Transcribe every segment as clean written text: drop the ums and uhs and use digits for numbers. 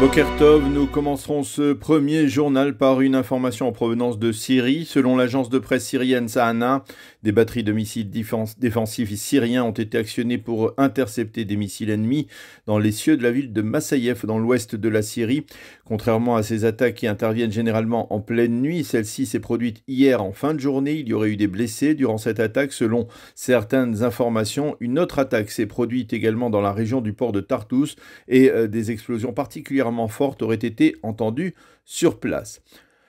Boker Tov, nous commencerons ce premier journal par une information en provenance de Syrie. Selon l'agence de presse syrienne Sahana, des batteries de missiles défensifs syriens ont été actionnées pour intercepter des missiles ennemis dans les cieux de la ville de Massaïef, dans l'ouest de la Syrie. Contrairement à ces attaques qui interviennent généralement en pleine nuit, celle-ci s'est produite hier en fin de journée. Il y aurait eu des blessés durant cette attaque. Selon certaines informations, une autre attaque s'est produite également dans la région du port de Tartous et des explosions particulièrement fortes auraient été entendues sur place.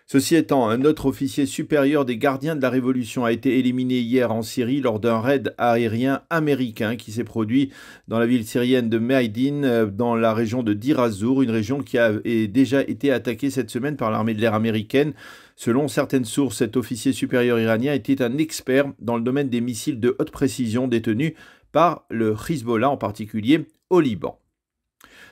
Ceci étant, un autre officier supérieur des gardiens de la Révolution a été éliminé hier en Syrie lors d'un raid aérien américain qui s'est produit dans la ville syrienne de Mehaïdine, dans la région de Deir az-Zour, une région qui a déjà été attaquée cette semaine par l'armée de l'air américaine. Selon certaines sources, cet officier supérieur iranien était un expert dans le domaine des missiles de haute précision détenus par le Hezbollah, en particulier au Liban.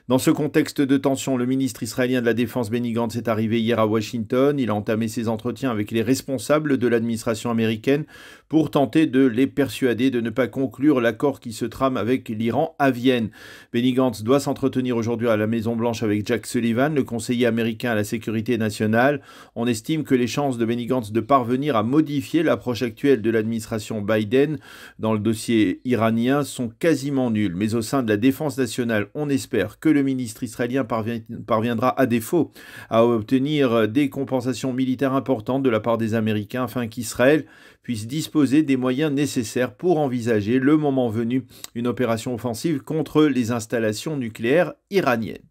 Dans ce contexte de tension, le ministre israélien de la Défense Benny Gantz est arrivé hier à Washington. Il a entamé ses entretiens avec les responsables de l'administration américaine pour tenter de les persuader de ne pas conclure l'accord qui se trame avec l'Iran à Vienne. Benny Gantz doit s'entretenir aujourd'hui à la Maison-Blanche avec Jack Sullivan, le conseiller américain à la sécurité nationale. On estime que les chances de Benny Gantz de parvenir à modifier l'approche actuelle de l'administration Biden dans le dossier iranien sont quasiment nulles. Mais au sein de la défense nationale, on espère que le ministre israélien parviendra à défaut à obtenir des compensations militaires importantes de la part des Américains afin qu'Israël puisse disposer des moyens nécessaires pour envisager, le moment venu, une opération offensive contre les installations nucléaires iraniennes.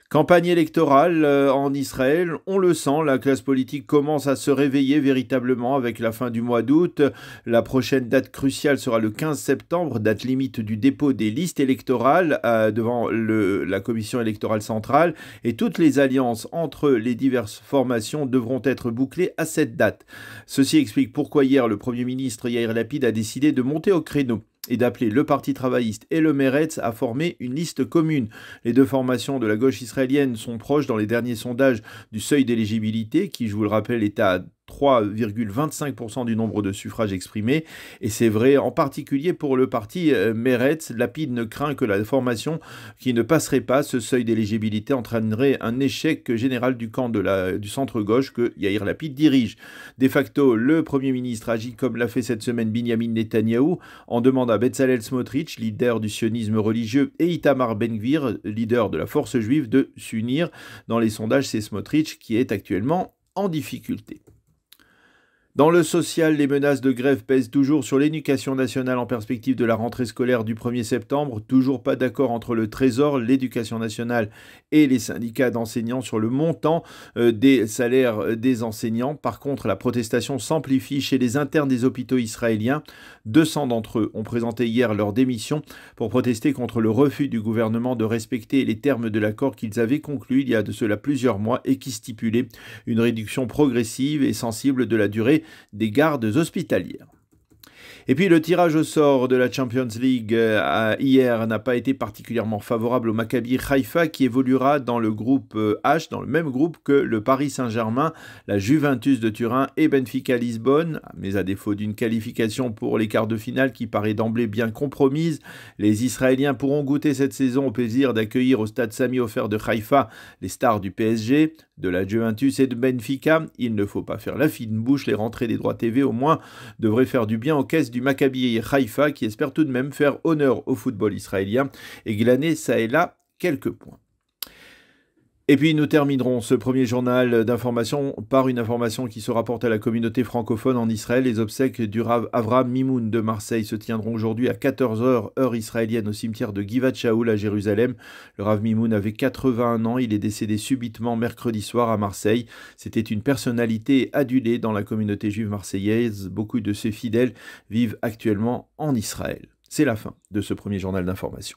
Campagne électorale en Israël, on le sent, la classe politique commence à se réveiller véritablement avec la fin du mois d'août. La prochaine date cruciale sera le 15 septembre, date limite du dépôt des listes électorales devant la commission électorale centrale. Et toutes les alliances entre les diverses formations devront être bouclées à cette date. Ceci explique pourquoi hier le Premier ministre Yair Lapid a décidé de monter au créneau et d'appeler le Parti travailliste et le Meretz à former une liste commune. Les deux formations de la gauche israélienne sont proches dans les derniers sondages du seuil d'éligibilité, qui, je vous le rappelle, est à 3,25% du nombre de suffrages exprimés. Et c'est vrai en particulier pour le parti Meretz. Lapid ne craint que la formation qui ne passerait pas ce seuil d'éligibilité entraînerait un échec général du camp du centre-gauche que Yair Lapid dirige. De facto, le Premier ministre agit comme l'a fait cette semaine Binyamin Netanyahou en demandant à Bezalel Smotrich, leader du sionisme religieux, et Itamar Ben-Gvir, leader de la force juive, de s'unir. Dans les sondages, c'est Smotrich qui est actuellement en difficulté. Dans le social, les menaces de grève pèsent toujours sur l'éducation nationale en perspective de la rentrée scolaire du 1er septembre. Toujours pas d'accord entre le Trésor, l'éducation nationale et les syndicats d'enseignants sur le montant des salaires des enseignants. Par contre, la protestation s'amplifie chez les internes des hôpitaux israéliens. 200 d'entre eux ont présenté hier leur démission pour protester contre le refus du gouvernement de respecter les termes de l'accord qu'ils avaient conclu il y a de cela plusieurs mois et qui stipulait une réduction progressive et sensible de la durée des gardes hospitalières. Et puis le tirage au sort de la Champions League hier n'a pas été particulièrement favorable au Maccabi Haïfa qui évoluera dans le groupe H, dans le même groupe que le Paris Saint-Germain, la Juventus de Turin et Benfica Lisbonne. Mais à défaut d'une qualification pour les quarts de finale qui paraît d'emblée bien compromise, les Israéliens pourront goûter cette saison au plaisir d'accueillir au stade Sami Ofer de Haïfa les stars du PSG, de la Juventus et de Benfica. Il ne faut pas faire la fine bouche, les rentrées des droits TV au moins devraient faire du bien aux caisses du Maccabi Haïfa qui espère tout de même faire honneur au football israélien et glaner ça et là quelques points. Et puis nous terminerons ce premier journal d'information par une information qui se rapporte à la communauté francophone en Israël. Les obsèques du Rav Avraham Mimoun de Marseille se tiendront aujourd'hui à 14h, heure israélienne, au cimetière de Givat Shaoul à Jérusalem. Le Rav Mimoun avait 81 ans, il est décédé subitement mercredi soir à Marseille. C'était une personnalité adulée dans la communauté juive marseillaise. Beaucoup de ses fidèles vivent actuellement en Israël. C'est la fin de ce premier journal d'information.